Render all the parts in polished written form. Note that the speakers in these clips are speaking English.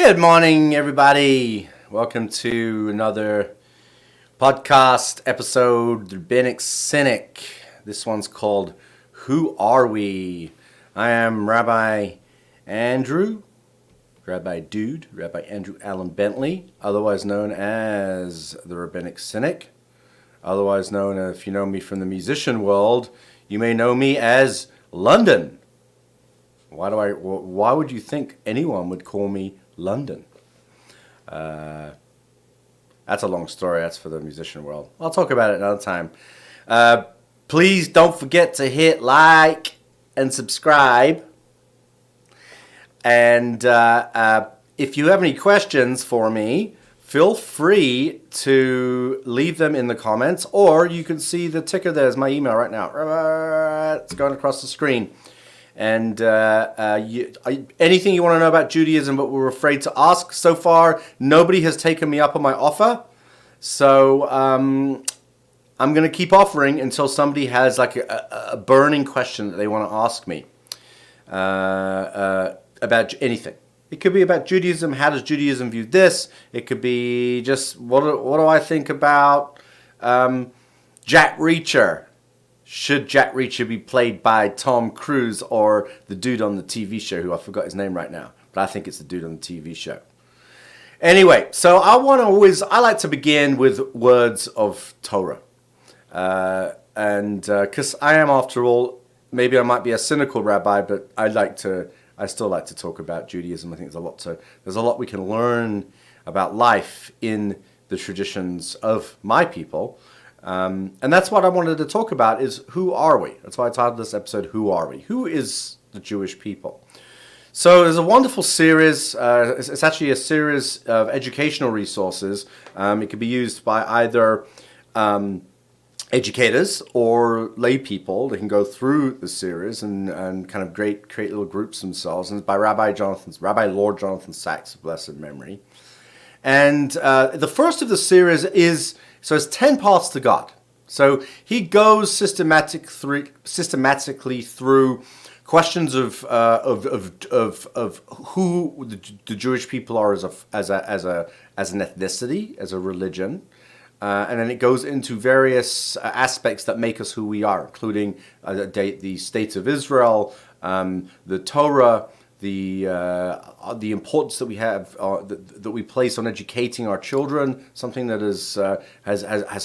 Good morning, everybody. Welcome to another podcast episode, Rabbinic Cynic. This one's called Who Are We? I am Rabbi Andrew, Rabbi Dude, Rabbi Andrew Allen Bentley, otherwise known as the Rabbinic Cynic. Otherwise known, if you know me from the musician world, you may know me as London. Why would you think anyone would call me London? That's a long story. That's for the musician world. I'll talk about it another time. Please don't forget to hit like and subscribe. And if you have any questions for me, feel free to leave them in the comments, or you can see the ticker there is my email right now. It's going across the screen. And anything you want to know about Judaism but we're afraid to ask, so far nobody has taken me up on my offer. So I'm going to keep offering until somebody has like a burning question that they want to ask me about anything. It could be about Judaism. How does Judaism view this? It could be just what do I think about Jack Reacher? Should Jack Reacher be played by Tom Cruise or the dude on the TV show, who I forgot his name right now, but I think it's the dude on the TV show. Anyway, so I like to begin with words of Torah. And because I am, after all, maybe I might be a cynical rabbi, but I still like to talk about Judaism. I think there's a lot we can learn about life in the traditions of my people. And that's what I wanted to talk about, is who are we? That's why I titled this episode, Who Are We? Who is the Jewish people? So there's a wonderful series. It's actually a series of educational resources. It can be used by either educators or lay people. They can go through the series and kind of create little groups themselves. And it's by Rabbi Lord Jonathan Sacks of blessed memory. And the first of the series is... So it's 10 paths to God. So he goes systematically through questions of who the Jewish people are as an ethnicity, as a religion, and then it goes into various aspects that make us who we are, including the states of Israel, the Torah, the importance that we have that we place on educating our children, something that has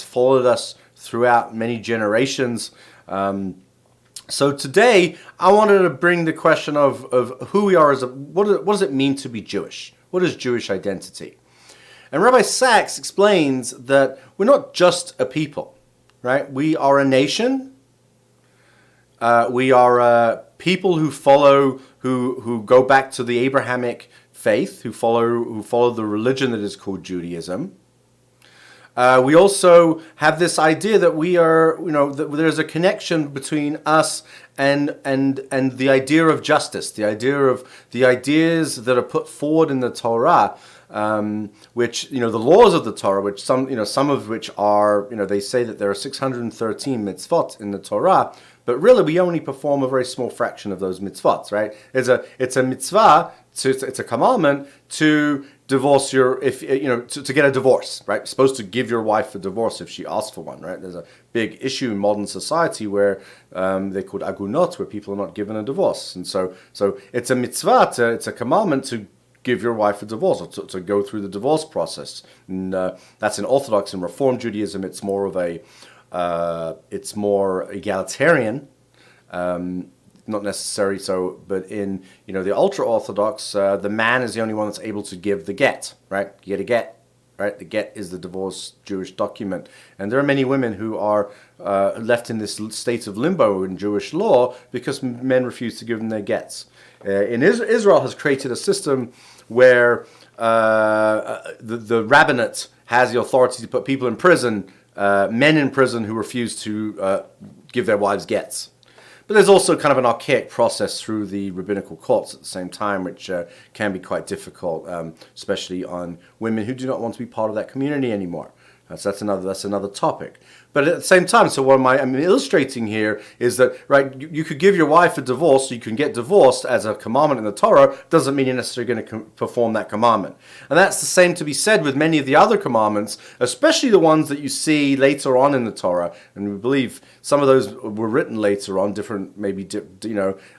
followed us throughout many generations. So today I wanted to bring the question of who we are as what does it mean to be Jewish? What is Jewish identity? And Rabbi Sacks explains that we're not just a people, right? We are a nation. We are people who go back to the Abrahamic faith, who follow the religion that is called Judaism. We also have this idea that we are, that there's a connection between us and the idea of justice, the ideas that are put forward in the Torah, which, the laws of the Torah, which some of which are, they say that there are 613 mitzvot in the Torah, but really we only perform a very small fraction of those mitzvot, right? It's a mitzvah, it's a commandment to divorce to get a divorce, right? You're supposed to give your wife a divorce if she asks for one, right? There's a big issue in modern society where they're called agunot, where people are not given a divorce. And so it's a mitzvah, it's a commandment to give your wife a divorce, or to go through the divorce process. And that's in Orthodox and Reform Judaism. It's more of it's more egalitarian, not necessarily so, but in the ultra-Orthodox, the man is the only one that's able to give the get, right? You get a get, right? The get is the divorce Jewish document. And there are many women who are left in this state of limbo in Jewish law because men refuse to give them their gets. Israel has created a system where the rabbinate has the authority to put people in prison, men in prison who refuse to give their wives gets. But there's also kind of an archaic process through the rabbinical courts at the same time, which can be quite difficult, especially on women who do not want to be part of that community anymore. That's another topic. But at the same time, so what I'm illustrating here is that, right, you could give your wife a divorce, you can get divorced as a commandment in the Torah, doesn't mean you're necessarily going to perform that commandment. And that's the same to be said with many of the other commandments, especially the ones that you see later on in the Torah. And we believe some of those were written later on, different, maybe,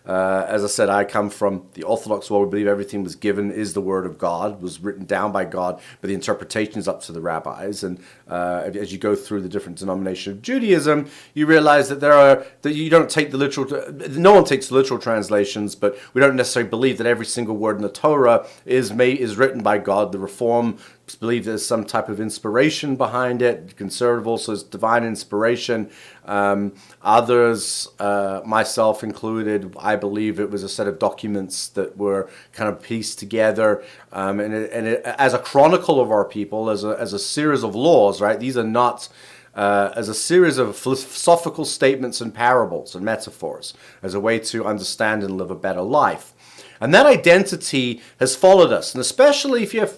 as I said, I come from the Orthodox world. We believe everything was given is the word of God, was written down by God, but the interpretation is up to the rabbis. And as you go through the different denominations of Judaism, you realize that you don't take the literal, no one takes the literal translations, but we don't necessarily believe that every single word in the Torah is written by God. The Reform believe there's some type of inspiration behind it. Conservative also is divine inspiration. Others, myself included, I believe it was a set of documents that were kind of pieced together, and it, as a chronicle of our people, as a series of laws. Right, these are not. As a series of philosophical statements and parables and metaphors, as a way to understand and live a better life. And that identity has followed us, and especially if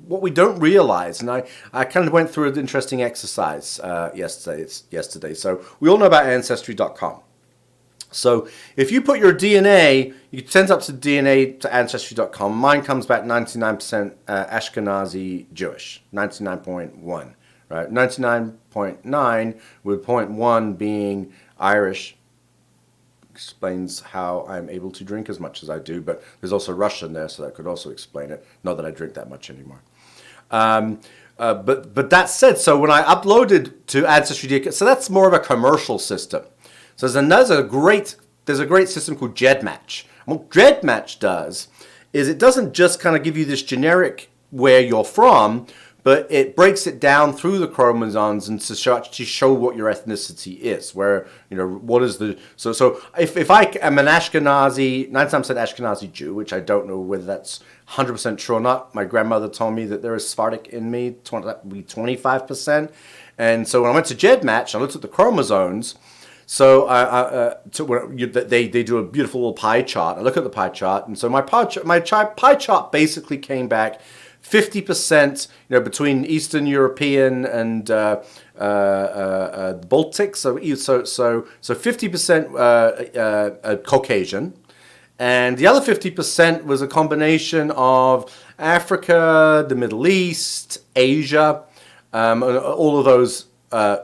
what we don't realize. And I kind of went through an interesting exercise yesterday. So we all know about Ancestry.com. So if you put your DNA, you send up to DNA to Ancestry.com. Mine comes back 99% Ashkenazi Jewish, 99.1. Right, 99.9 with 0.1 being Irish. Explains how I'm able to drink as much as I do, but there's also Russian there, so that could also explain it. Not that I drink that much anymore. But that said, so when I uploaded to Ancestry, so that's more of a commercial system. So there's a great system called GEDmatch. And what GEDmatch does is it doesn't just kind of give you this generic where you're from, but it breaks it down through the chromosomes and to show what your ethnicity is. Where, what is the... So if I am an Ashkenazi, 99% Ashkenazi Jew, which I don't know whether that's 100% true or not. My grandmother told me that there is Sephardic in me, that would be 25%. And so when I went to GEDmatch, I looked at the chromosomes. So they do a beautiful little pie chart. I look at the pie chart, and so my pie chart basically came back 50%, between Eastern European and Baltic. So 50% Caucasian, and the other 50% was a combination of Africa, the Middle East, Asia, all of those.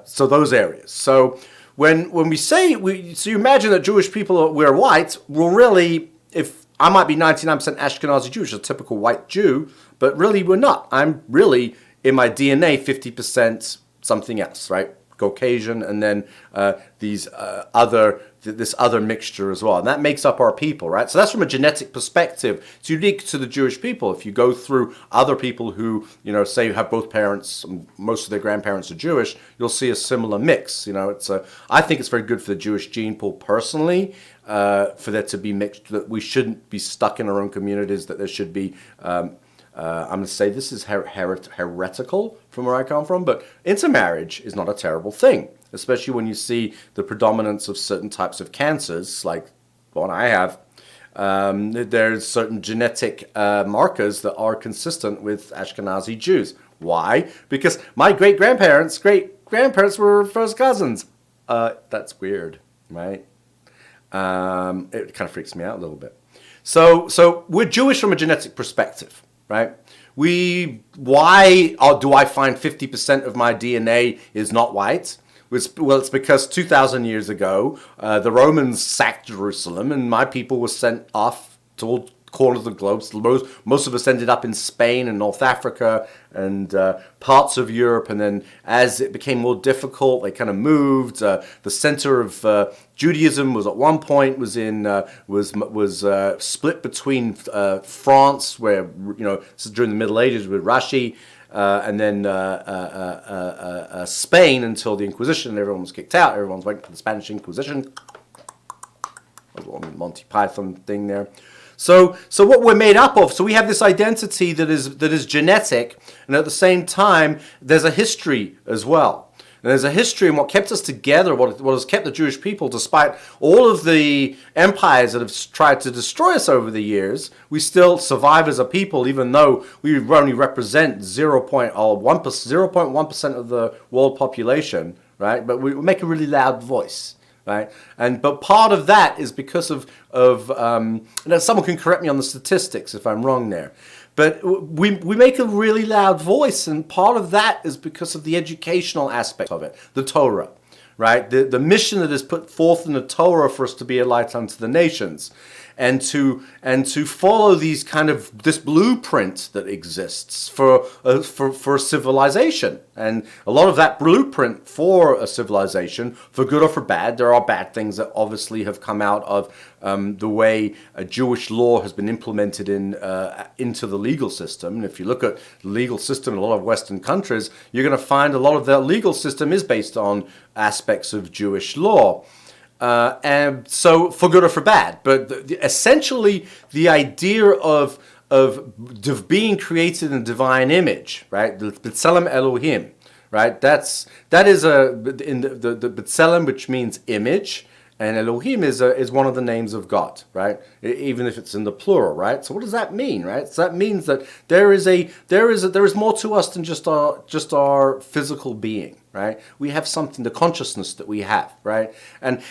So those areas. So when we say so you imagine that Jewish people we're white. Well, really, if I might be 99% Ashkenazi Jewish, a typical white Jew. But really, we're not. I'm really, in my DNA, 50% something else, right? Caucasian, and then this other mixture as well. And that makes up our people, right? So that's from a genetic perspective. It's unique to the Jewish people. If you go through other people who, say have both parents, most of their grandparents are Jewish, you'll see a similar mix. I think it's very good for the Jewish gene pool personally, for there to be mixed, that we shouldn't be stuck in our own communities, that there should be... I'm going to say this is heretical from where I come from, but intermarriage is not a terrible thing, especially when you see the predominance of certain types of cancers, like the one I have. There's certain genetic markers that are consistent with Ashkenazi Jews. Why? Because my great-grandparents were first cousins. That's weird, right? It kind of freaks me out a little bit. So we're Jewish from a genetic perspective. Right? Why do I find 50% of my DNA is not white? Well, it's because 2,000 years ago, the Romans sacked Jerusalem, and my people were sent off to all corners of the globe. So most of us ended up in Spain and North Africa and parts of Europe. And then as it became more difficult, they kind of moved. The center of Judaism was at one point was split between France, where this is during the Middle Ages with Rashi, and then Spain until the Inquisition. Everyone was kicked out. Everyone went to the Spanish Inquisition. A little Monty Python thing there. So what we're made up of, so we have this identity that is genetic, and at the same time, there's a history as well. And there's a history in what kept us together, what has kept the Jewish people, despite all of the empires that have tried to destroy us over the years. We still survive as a people, even though we only represent 0.1% of the world population, right? But we make a really loud voice. Right, but part of that is because of and someone can correct me on the statistics if I'm wrong there, but we make a really loud voice, and part of that is because of the educational aspect of it, the Torah, right? The mission that is put forth in the Torah for us to be a light unto the nations, and to follow these kind of this blueprint that exists for a civilization, and a lot of that blueprint for a civilization, for good or for bad, there are bad things that obviously have come out of the way a Jewish law has been implemented into the legal system. And if you look at the legal system in a lot of Western countries, you're going to find a lot of their legal system is based on aspects of Jewish law. And so, for good or for bad, but essentially the idea of being created in divine image, right? The B'Tselem Elohim, right? That is in the B'Tselem, which means image, and Elohim is one of the names of God, right? Even if it's in the plural, right? So what does that mean, right? So that means that there is more to us than just our physical being, right? We have something, the consciousness that we have, right? And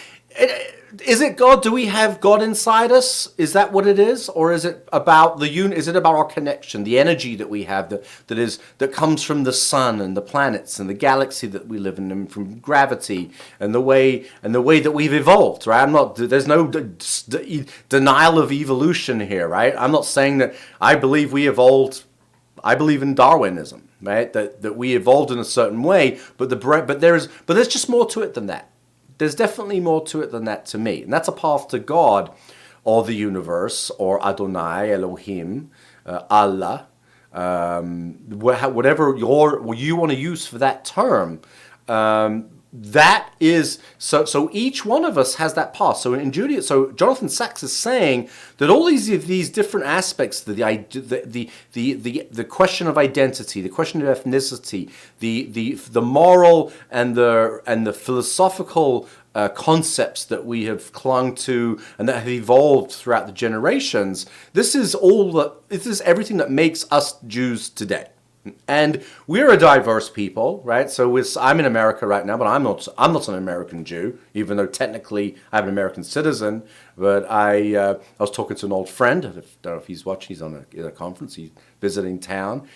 is it God? Do we have God inside us? Is that what it is, or is it about Is it about our connection, the energy that we have that comes from the sun and the planets and the galaxy that we live in, and from gravity and the way that we've evolved, right? There's no denial of evolution here, right? I'm not saying that I believe we evolved. I believe in Darwinism, right? That we evolved in a certain way, but there's just more to it than that. There's definitely more to it than that to me. And that's a path to God or the universe or Adonai, Elohim, Allah, whatever you want to use for that term. That is, so each one of us has that path. So in Judaism, so Jonathan Sacks is saying that all these different aspects, the question of identity, the question of ethnicity, the moral and the philosophical concepts that we have clung to and that have evolved throughout the generations. This is everything that makes us Jews today. And we're a diverse people, right? So I'm in America right now, but I'm not an American Jew, even though technically I'm an American citizen. But I was talking to an old friend. I don't know if he's watching. He's on a conference. He's visiting town.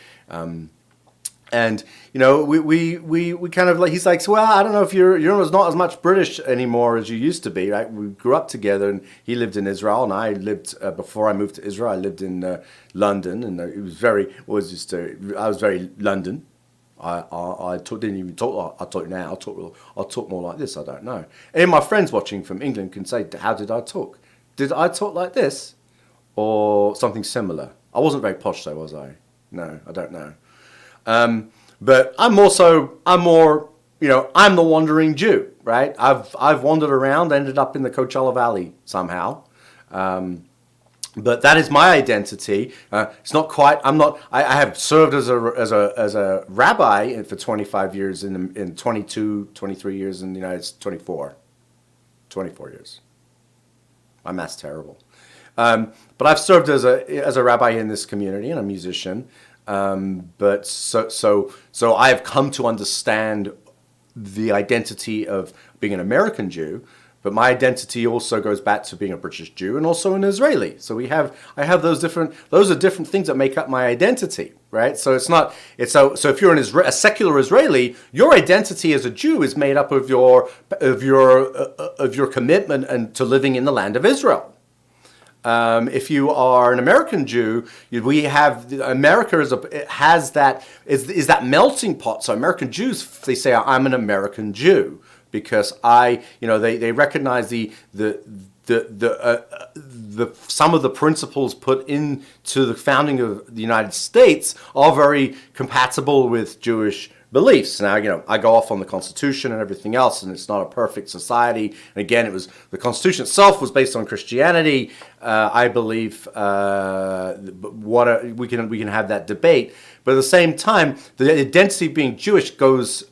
And we kind of like, he's like, so, well, I don't know if you're not as much British anymore as you used to be, right? We grew up together, and he lived in Israel, and I lived before I moved to Israel. I lived in London, and I was very London. Didn't even talk. I'll talk now. I'll talk more like this. I don't know. Any of my friends watching from England can say, how did I talk? Did I talk like this, or something similar? I wasn't very posh, though, was I? No, I don't know. But I'm the wandering Jew, right? I've wandered around, ended up in the Coachella Valley somehow. But that is my identity. It's not quite. I have served as a rabbi for 25 years in 23 years in the United States, 24 years. My math's terrible. But I've served as a rabbi in this community and a musician. But so I have come to understand the identity of being an American Jew, but my identity also goes back to being a British Jew and also an Israeli. So I have those are different things that make up my identity, right? So so if you're a secular Israeli, your identity as a Jew is made up of your commitment and to living in the land of Israel. If you are an American Jew, America is that melting pot. So American Jews, they say, I'm an American Jew because they recognize some of the principles put into the founding of the United States are very compatible with Jewish beliefs. Now, I go off on the Constitution and everything else, and it's not a perfect society. And again, the Constitution itself was based on Christianity. I believe we can have that debate, but at the same time, the identity of being Jewish goes.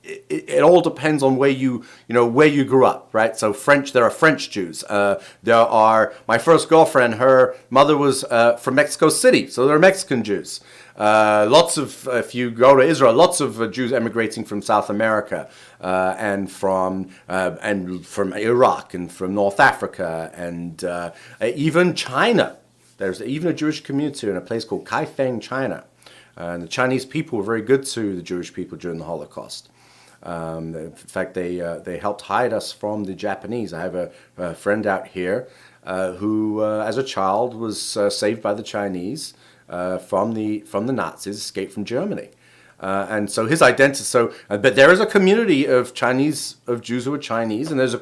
It all depends on where you grew up, right? So there are French Jews. My first girlfriend, her mother was from Mexico City, so there are Mexican Jews. If you go to Israel, lots of Jews emigrating from South America and from Iraq and from North Africa and even China. There's even a Jewish community in a place called Kaifeng, China. And the Chinese people were very good to the Jewish people during the Holocaust. In fact, they helped hide us from the Japanese. I have a friend out here who, as a child, was saved by the Chinese from the Nazis, escaped from Germany. And so his identity. But there is a community of Jews who are Chinese, and there's a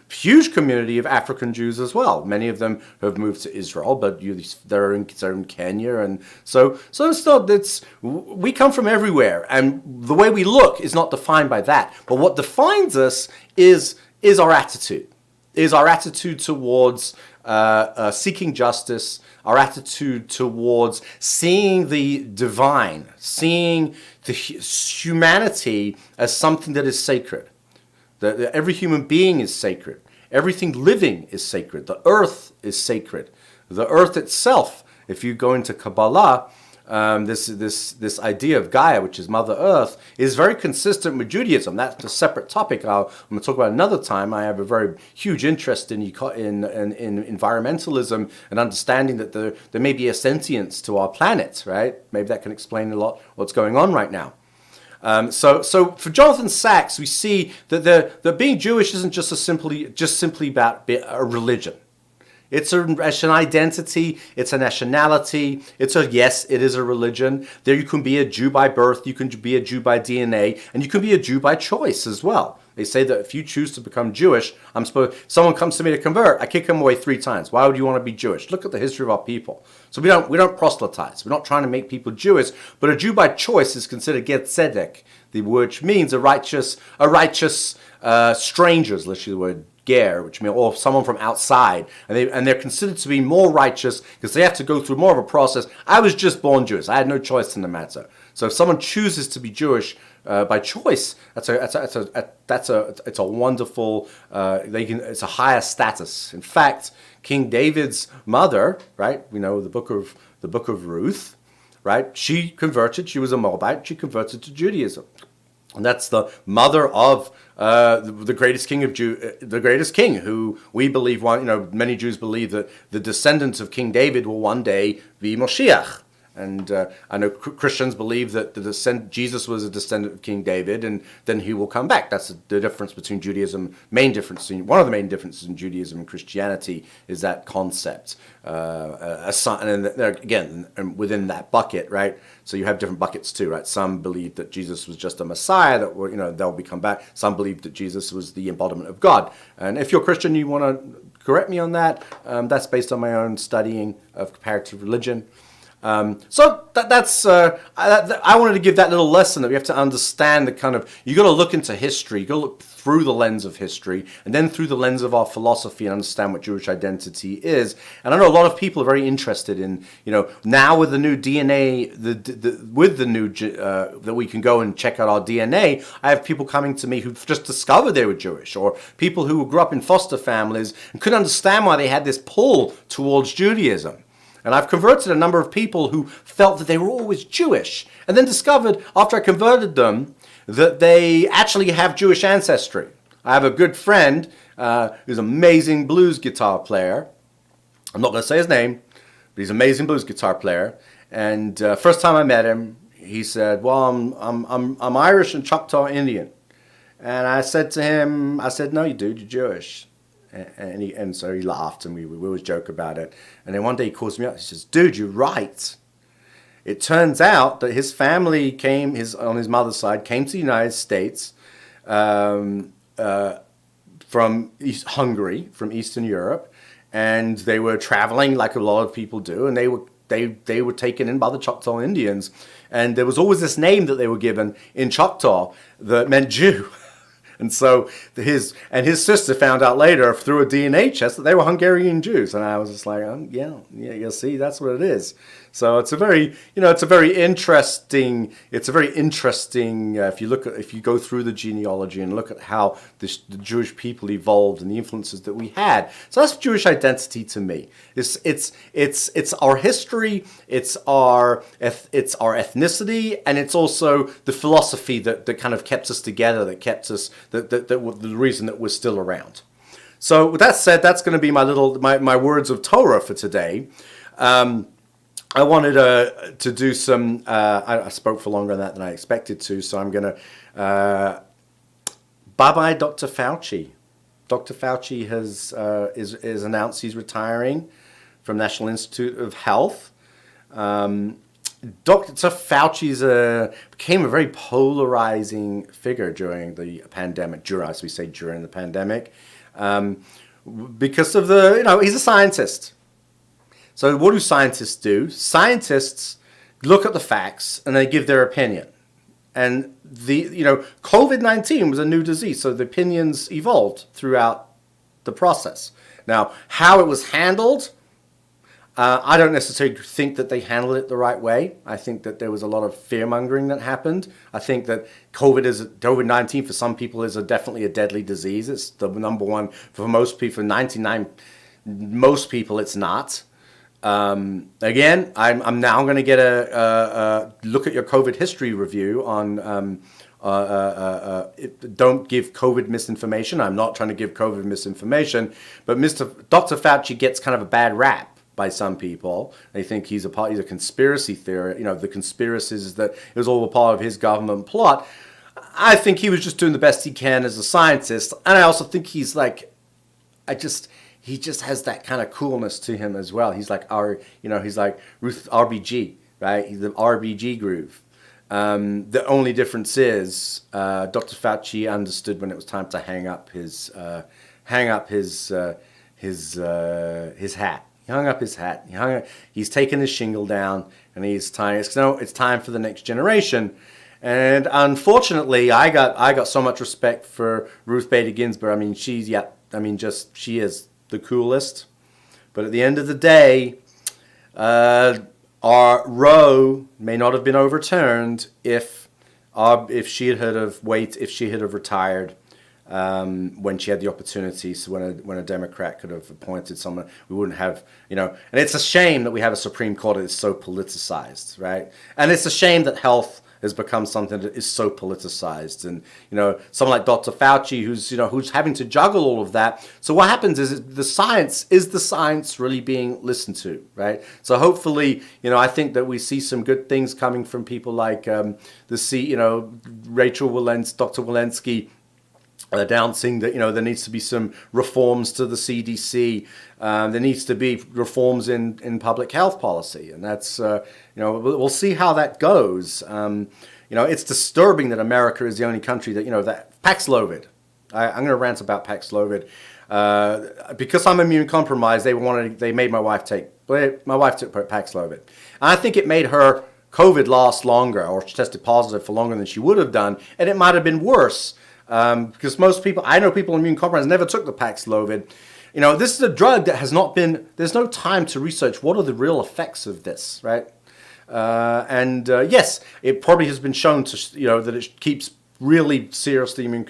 huge community of African Jews as well. Many of them have moved to Israel, but they're in Kenya, and so we come from everywhere, and the way we look is not defined by that. But what defines us is our attitude. Is our attitude towards seeking justice, our attitude towards seeing the divine, seeing the humanity as something that is sacred. That every human being is sacred. Everything living is sacred. The earth is sacred. The earth itself, if you go into Kabbalah, this idea of Gaia, which is Mother Earth, is very consistent with Judaism. That's a separate topic I'm going to talk about another time. I have a very huge interest in environmentalism and understanding that there may be a sentience to our planet, right? Maybe that can explain a lot what's going on right now. So for Jonathan Sacks, we see that being Jewish isn't just simply about a religion. It's an identity, it's a nationality, it is a religion. There you can be a Jew by birth, you can be a Jew by DNA, and you can be a Jew by choice as well. They say that if you choose to become Jewish, someone comes to me to convert, I kick them away 3 times. Why would you want to be Jewish? Look at the history of our people. So we don't proselytize. We're not trying to make people Jewish, but a Jew by choice is considered ger tzedek, which means a righteous strangers, literally the word ger, which means or someone from outside, and they're considered to be more righteous because they have to go through more of a process. I was just born Jewish. I had no choice in the matter. So if someone chooses to be Jewish by choice, it's a wonderful. It's a higher status. In fact, King David's mother, right? We know the book of Ruth, right? She converted. She was a Moabite. She converted to Judaism. And that's the mother of the greatest king, who we believe many Jews believe that the descendants of King David will one day be Moshiach. And I know Christians believe that Jesus was a descendant of King David, and then he will come back. That's the difference between Judaism. One of the main differences in Judaism and Christianity is that concept. A son, and again, within that bucket, right? So you have different buckets too, right? Some believe that Jesus was just a Messiah that they'll become back. Some believe that Jesus was the embodiment of God. And if you're Christian, you want to correct me on that. That's based on my own studying of comparative religion. So that's I wanted to give that little lesson that we have to understand you got to look into history, you got to look through the lens of history, and then through the lens of our philosophy, and understand what Jewish identity is. And I know a lot of people are very interested in, now with the new DNA, that we can go and check out our DNA. I have people coming to me who've just discovered they were Jewish, or people who grew up in foster families and couldn't understand why they had this pull towards Judaism. And I've converted a number of people who felt that they were always Jewish, and then discovered after I converted them that they actually have Jewish ancestry. I have a good friend who's an amazing blues guitar player. I'm not going to say his name, but he's an amazing blues guitar player. And first time I met him, he said, "Well, I'm Irish and Choctaw Indian." And I said to him, "No, you dude, you're Jewish." And so he laughed, and we always joke about it. And then one day he calls me up. He says, "Dude, you're right. It turns out that his family on his mother's side came to the United States from Hungary, from Eastern Europe, and they were traveling like a lot of people do, and they were they were taken in by the Choctaw Indians, and there was always this name that they were given in Choctaw that meant Jew. And so his sister found out later through a DNA test that they were Hungarian Jews, and I was just like, yeah, you see, that's what it is. So it's a very interesting. If you go through the genealogy and look at how the Jewish people evolved and the influences that we had. So that's Jewish identity to me. It's our history, it's our ethnicity, and it's also the philosophy that kind of kept us together, that kept us the reason that we're still around. So with that said, that's going to be my words of Torah for today. I wanted to do some. I spoke for longer than I expected to, so I'm going to. Bye-bye, Dr. Fauci. Dr. Fauci is announced he's retiring from National Institute of Health. Dr. Fauci became a very polarizing figure during the pandemic. During the pandemic, because of he's a scientist. So what do scientists do? Scientists look at the facts and they give their opinion. And COVID-19 was a new disease, so the opinions evolved throughout the process. Now, how it was handled, I don't necessarily think that they handled it the right way. I think that there was a lot of fear-mongering that happened. I think that COVID-19 for some people is definitely a deadly disease. It's the number one for most people. Most people, it's not. Again, I'm now going to get a look at your COVID history review on don't give COVID misinformation. I'm not trying to give COVID misinformation, but Dr. Fauci gets kind of a bad rap by some people. They think he's a conspiracy theory. The conspiracies is that it was all a part of his government plot. I think he was just doing the best he can as a scientist, and I also think he just has that kind of coolness to him as well. He's like he's like Ruth RBG, right? He's the RBG groove. The only difference is Dr. Fauci understood when it was time to hang up his hat. He hung up his hat. He's taken his shingle down, and he's tying. It's time for the next generation. And unfortunately, I got so much respect for Ruth Bader Ginsburg. I mean, she is the coolest. But at the end of the day, our Roe may not have been overturned if she had retired when she had the opportunity. So when a Democrat could have appointed someone, we wouldn't have, And it's a shame that we have a Supreme Court that is so politicized, right? And it's a shame that health has become something that is so politicized, and someone like Dr. Fauci, who's having to juggle all of that. So what happens is the science really being listened to, right? So hopefully, I think that we see some good things coming from people like Dr. Walensky, announcing that there needs to be some reforms to the CDC. There needs to be reforms in public health policy, and that's we'll see how that goes. It's disturbing that America is the only country that Paxlovid. I'm going to rant about Paxlovid because I'm immune compromised. They made my wife took Paxlovid, and I think it made her COVID last longer, or she tested positive for longer than she would have done, and it might have been worse. Because I know people immune compromised never took the Paxlovid. This is a drug that has not been, there's no time to research what are the real effects of this, right? Yes, it probably has been shown to, that it keeps really seriously immune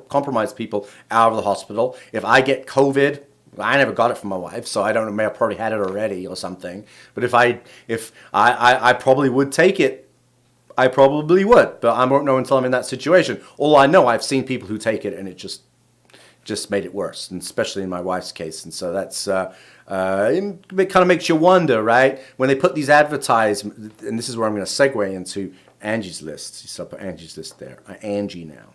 compromised people out of the hospital. If I get COVID, I never got it from my wife, so I don't know, I probably had it already or something. But if I probably would take it, I probably would, but I won't know until I'm in that situation. All I know, I've seen people who take it, and it just made it worse, and especially in my wife's case. And so that's it kind of makes you wonder, right? When they put these advertisements, and this is where I'm going to segue into Angie's list. So I put Angie's list there, Angi now.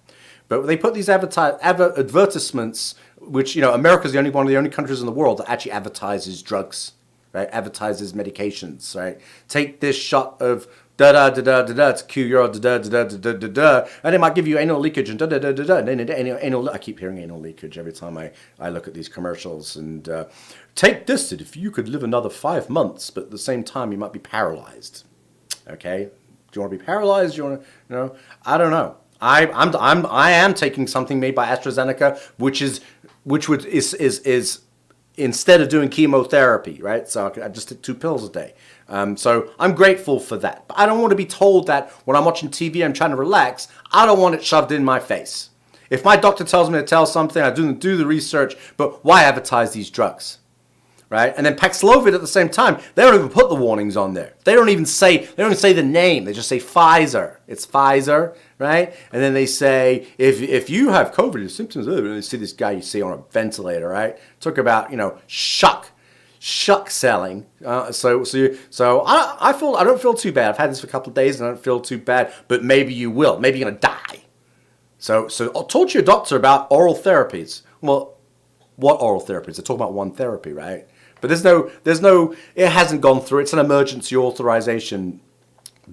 But they put these advertisements, which America's one of the only countries in the world that actually advertises drugs right? Advertises medications, right? Take this shot of da-da-da-da-da-da to cure your da-da-da-da-da-da-da, and it might give you anal leakage and da-da-da-da-da, and then anal, I keep hearing anal leakage every time I look at these commercials, and take this, that if you could live another 5 months, but at the same time you might be paralyzed, okay? Do you want to be paralyzed? Do you want to, I don't know. I am taking something made by AstraZeneca, which is instead of doing chemotherapy, right? So I just take 2 pills a day. So I'm grateful for that. But I don't want to be told that when I'm watching TV, I'm trying to relax. I don't want it shoved in my face. If my doctor tells me to tell something, I do the research, but why advertise these drugs? Right? And then Paxlovid at the same time, they don't even put the warnings on there. They don't even say the name. They just say Pfizer. It's Pfizer, right? And then they say, if you have COVID, your symptoms, and you see this guy you see on a ventilator, right? Talk about, shuck selling. So I don't feel too bad. I've had this for a couple of days and I don't feel too bad, but maybe you will. Maybe you're going to die. So talk to your doctor about oral therapies. Well, what oral therapies? They're talking about one therapy, right? But there's no, it hasn't gone through. It's an emergency authorization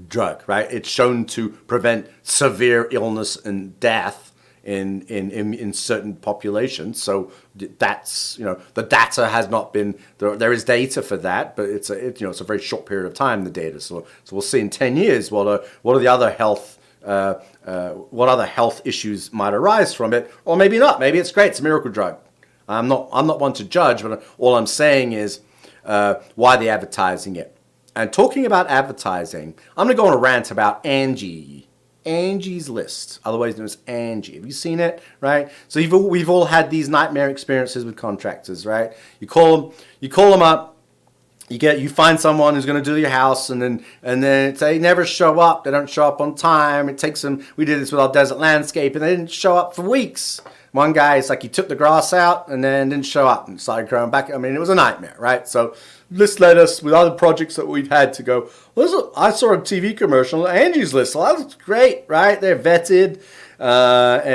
drug, right? It's shown to prevent severe illness and death in certain populations. So that's, the data has not been, there is data for that, but it's a very short period of time, the data. So we'll see in 10 years what are the other health, what other health issues might arise from it, or maybe not. Maybe it's great. It's a miracle drug. I'm not one to judge, but all I'm saying is why they're advertising it. And talking about advertising, I'm going to go on a rant about Angi. Angie's List, otherwise known as Angi. Have you seen it? Right? So we've all had these nightmare experiences with contractors, right? You call them up. You find someone who's going to do your house, and then they never show up. They don't show up on time. It takes them. We did this with our desert landscape, and they didn't show up for weeks. One guy, it's like he took the grass out and then didn't show up and started growing back. I mean, it was a nightmare, right? So this led us with other projects that we've had to go, I saw a TV commercial, Angie's List. Well, that's great, right? They're vetted, and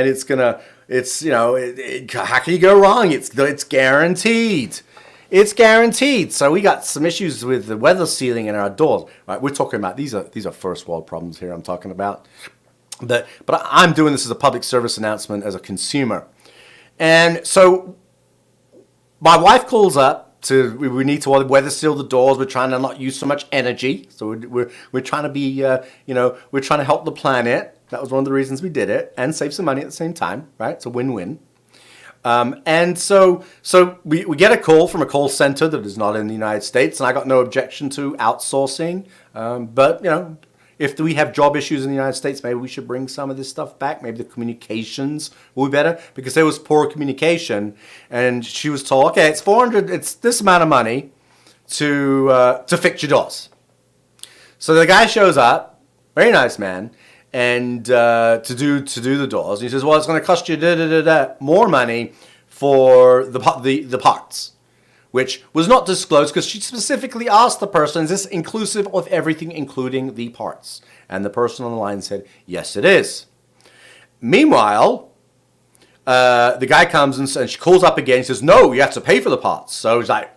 how can you go wrong? It's guaranteed. It's guaranteed. So we got some issues with the weather sealing in our doors. Right? We're talking about these are first world problems here. I'm talking about. But I'm doing this as a public service announcement as a consumer. And so my wife calls up we need to weather seal the doors. We're trying to not use so much energy. So we're trying to be, we're trying to help the planet. That was one of the reasons we did it, and save some money at the same time, right? It's a win-win. And so we get a call from a call center that is not in the United States, and I got no objection to outsourcing. But, if we have job issues in the United States, maybe we should bring some of this stuff back. Maybe the communications will be better, because there was poor communication. And she was told, okay, it's this amount of money to fix your doors. So the guy shows up, very nice man, and to do the doors. And he says, well, it's going to cost you more money for the parts, which was not disclosed because she specifically asked the person, is this inclusive of everything, including the parts? And the person on the line said, yes, it is. Meanwhile, the guy comes and she calls up again. He says, no, you have to pay for the parts. So he's like,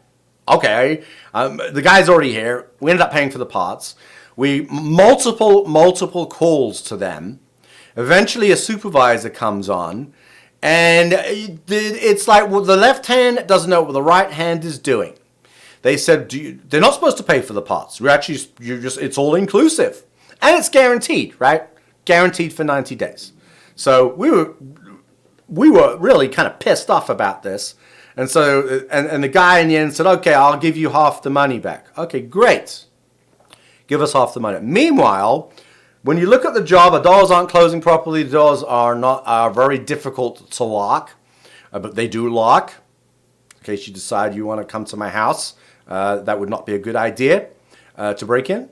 okay, the guy's already here. We ended up paying for the parts. Multiple calls to them. Eventually a supervisor comes on. And it's like, well, the left hand doesn't know what the right hand is doing. They said, they're not supposed to pay for the parts. It's all inclusive. And it's guaranteed, right? Guaranteed for 90 days. So we were really kind of pissed off about this. And so, and the guy in the end said, okay, I'll give you half the money back. Okay, great. Give us half the money. Meanwhile, when you look at the job, the doors aren't closing properly. The doors are very difficult to lock, but they do lock. In case you decide you want to come to my house, that would not be a good idea to break in.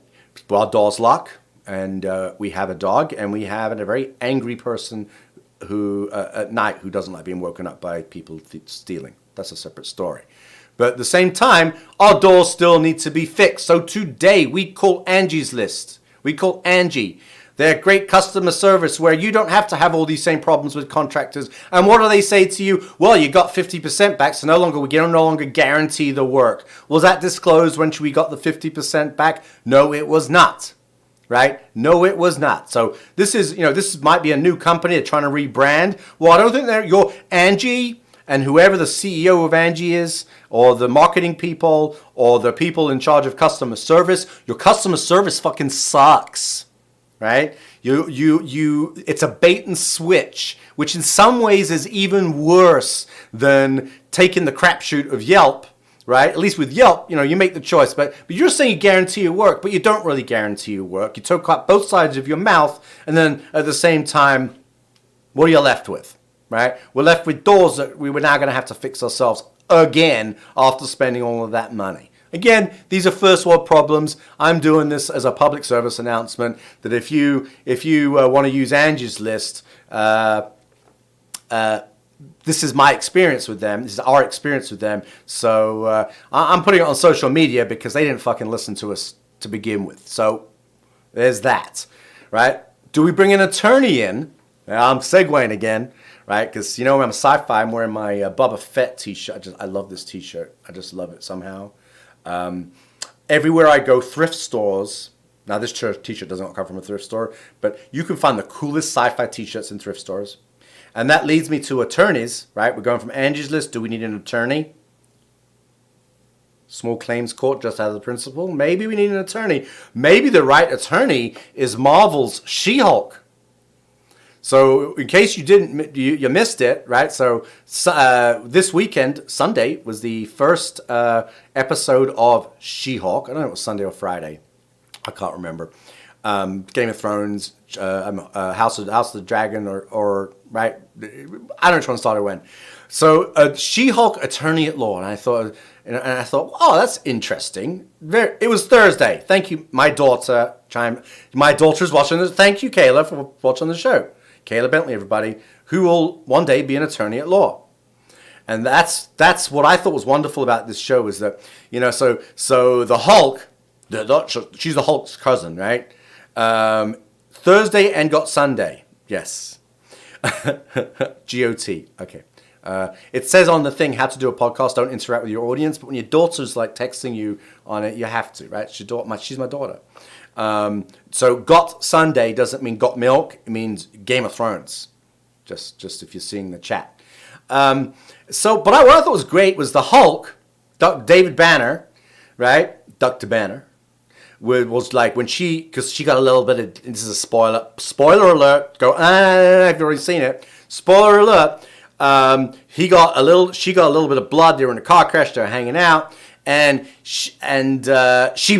Well, our doors lock, and we have a dog, and we have a very angry person who at night who doesn't like being woken up by people stealing. That's a separate story. But at the same time, our doors still need to be fixed. So today we call Angie's List. We call Angi. They're great customer service where you don't have to have all these same problems with contractors. And what do they say to you? Well, you got 50% back, so we can no longer guarantee the work. Was that disclosed when we got the 50% back? No, it was not. Right? No, it was not. So this might be a new company they're trying to rebrand. Well, I don't think your Angi and whoever the CEO of Angi is, or the marketing people, or the people in charge of customer service, your customer service fucking sucks. Right? It's a bait and switch, which in some ways is even worse than taking the crapshoot of Yelp. Right? At least with Yelp, you make the choice. But you're saying you guarantee your work, but you don't really guarantee your work. You talk out both sides of your mouth, and then at the same time, what are you left with? Right? We're left with doors that we were now going to have to fix ourselves again after spending all of that money. Again, these are first world problems. I'm doing this as a public service announcement that if you want to use Angie's List, this is my experience with them. This is our experience with them. So I'm putting it on social media because they didn't fucking listen to us to begin with. So there's that, right? Do we bring an attorney in? I'm segueing again, right? Because, I'm a sci-fi. I'm wearing my Boba Fett t-shirt. I love this t-shirt. I just love it somehow. Everywhere I go, thrift stores. Now, this t-shirt doesn't come from a thrift store, but you can find the coolest sci-fi t-shirts in thrift stores. And that leads me to attorneys, right? We're going from Angie's List. Do we need an attorney? Small claims court, just as a principle. Maybe we need an attorney. Maybe the right attorney is Marvel's She-Hulk. So in case you missed it, right? So this weekend, Sunday, was the first episode of She-Hulk. I don't know if it was Sunday or Friday. I can't remember. Game of Thrones, House of the Dragon, or right? I don't know which one started when. So She-Hulk attorney at law, and I thought, oh, that's interesting. It was Thursday. Thank you, my daughter. My daughter's watching this. Thank you, Kayla, for watching the show. Kayla Bentley, everybody, who will one day be an attorney at law. And that's what I thought was wonderful about this show is that so the Hulk, she's the Hulk's cousin, right? Thursday and got Sunday. Yes. GOT. Okay. It says on the thing how to do a podcast, don't interact with your audience, but when your daughter's like texting you on it, you have to, right? She's my daughter. So got Sunday doesn't mean got milk. It means Game of Thrones. Just if you're seeing the chat. But what I thought was great was the Hulk, David Banner, right? Dr. Banner. Was like when because she got a little bit of, this is a spoiler alert, I've already seen it, spoiler alert, she got a little bit of blood, they were in a car crash, they were hanging out, and she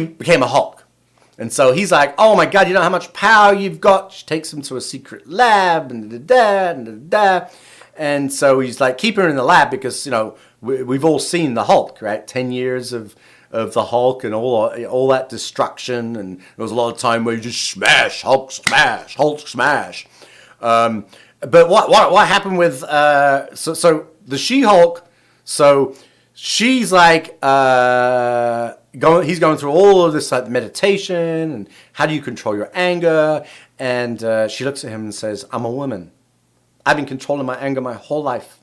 became a Hulk. And so he's like, oh my God, you know how much power you've got. She takes him to a secret lab, and so he's like, keep her in the lab because, we've all seen the Hulk, right? 10 years of the Hulk and all that destruction, and there was a lot of time where you just smash, Hulk smash, Hulk smash. But what happened with so the She-Hulk? So she's like he's going through all of this like meditation and how do you control your anger? And she looks at him and says, "I'm a woman. I've been controlling my anger my whole life.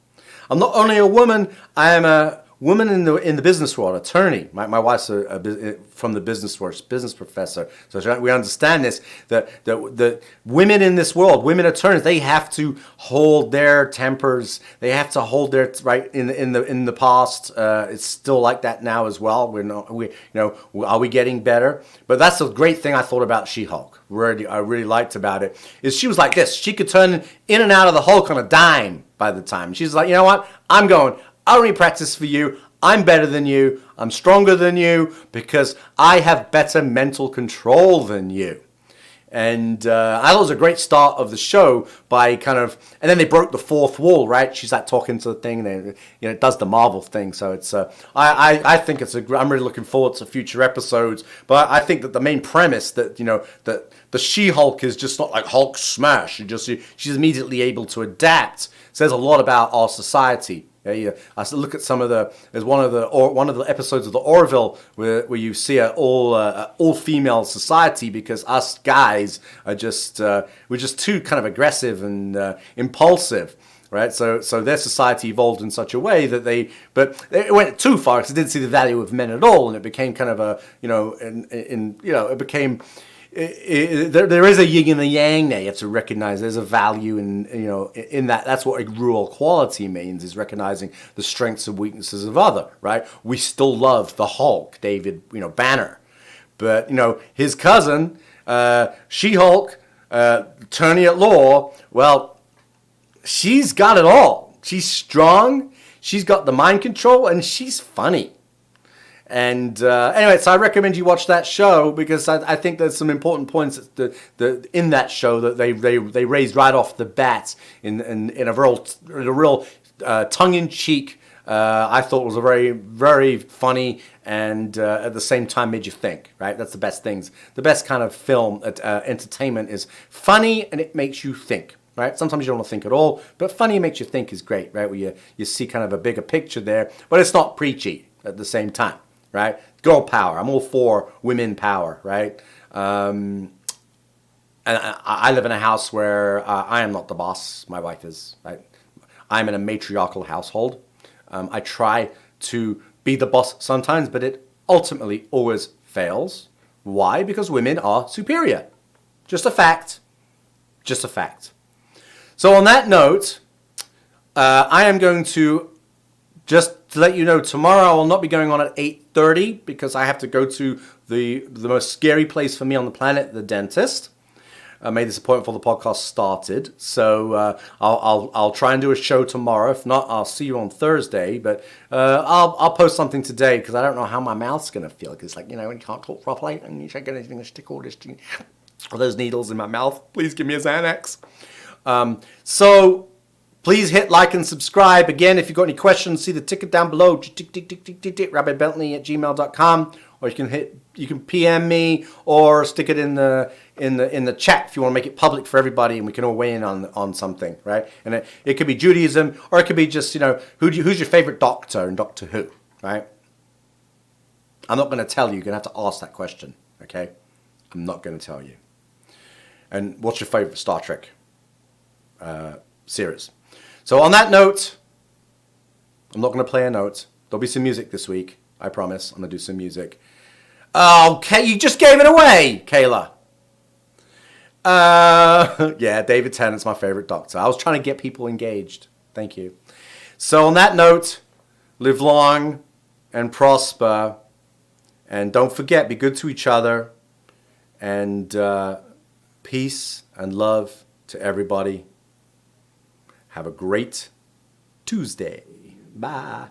I'm not only a woman, I am a woman in the business world, attorney." My wife's from the business world, business professor. So we understand this, that women in this world, women attorneys, they have to hold their tempers. They have to hold their, right, in the past. It's still like that now as well. Are we getting better? But that's a great thing I thought about She-Hulk. I really liked about it, is she was like this. She could turn in and out of the Hulk on a dime by the time. She's like, you know what? I don't need practice for you. I'm better than you. I'm stronger than you because I have better mental control than you. And I thought it was a great start of the show by and then they broke the fourth wall, right? She's like talking to the thing, and it does the Marvel thing. So it's I think I'm really looking forward to future episodes. But I think that the main premise that that the She-Hulk is just not like Hulk smash. She's immediately able to adapt. Says a lot about our society. Yeah, I look at some of there's one of the episodes of the Orville where you see an all female society because us guys are just we're just too kind of aggressive and impulsive. Right, so their society evolved in such a way that but it went too far because it didn't see the value of men at all, and it became kind of a, it became, there is a yin and a yang there. You have to recognize there's a value in that. That's what a rural quality means, is recognizing the strengths and weaknesses of other. Right, we still love the Hulk, David, Banner, but his cousin, She-Hulk, attorney at law. Well, she's got it all. She's strong. She's got the mind control, and she's funny. And anyway, so I recommend you watch that show because I think there's some important points in that show that they raised right off the bat in a real tongue-in-cheek. I thought was a very, very funny and at the same time made you think. Right, that's the best things. The best kind of film entertainment is funny and it makes you think. Right? Sometimes you don't want to think at all, but funny makes you think is great, right? Where you see kind of a bigger picture there, but it's not preachy at the same time, right? Girl power. I'm all for women power, right? And I live in a house where I am not the boss. My wife is, right? I'm in a matriarchal household. I try to be the boss sometimes, but it ultimately always fails. Why? Because women are superior. Just a fact. Just a fact. So on that note, I am going to, just to let you know, tomorrow I will not be going on at 8:30 because I have to go to the most scary place for me on the planet, the dentist. I made this appointment before the podcast started, so I'll try and do a show tomorrow. If not, I'll see you on Thursday. But I'll post something today because I don't know how my mouth's going to feel. It's like, when you can't talk properly and you can't get anything to stick all those needles in my mouth. Please give me a Xanax. So please hit like and subscribe. Again, if you've got any questions, see the ticket down below, rabbibentley@gmail.com, or you can PM me or stick it in the chat if you want to make it public for everybody and we can all weigh in on something, right? And it could be Judaism, or it could be just, who's your favorite doctor in Doctor Who, right? I'm not going to tell you. You're going to have to ask that question, okay? I'm not going to tell you. And what's your favorite Star Trek series? So on that note, I'm not going to play a note. There'll be some music this week. I promise. I'm going to do some music. Okay, you just gave it away, Kayla. Yeah, David Tennant's my favorite doctor. I was trying to get people engaged. Thank you. So on that note, live long and prosper. And don't forget, be good to each other. And peace and love to everybody. Have a great Tuesday. Bye.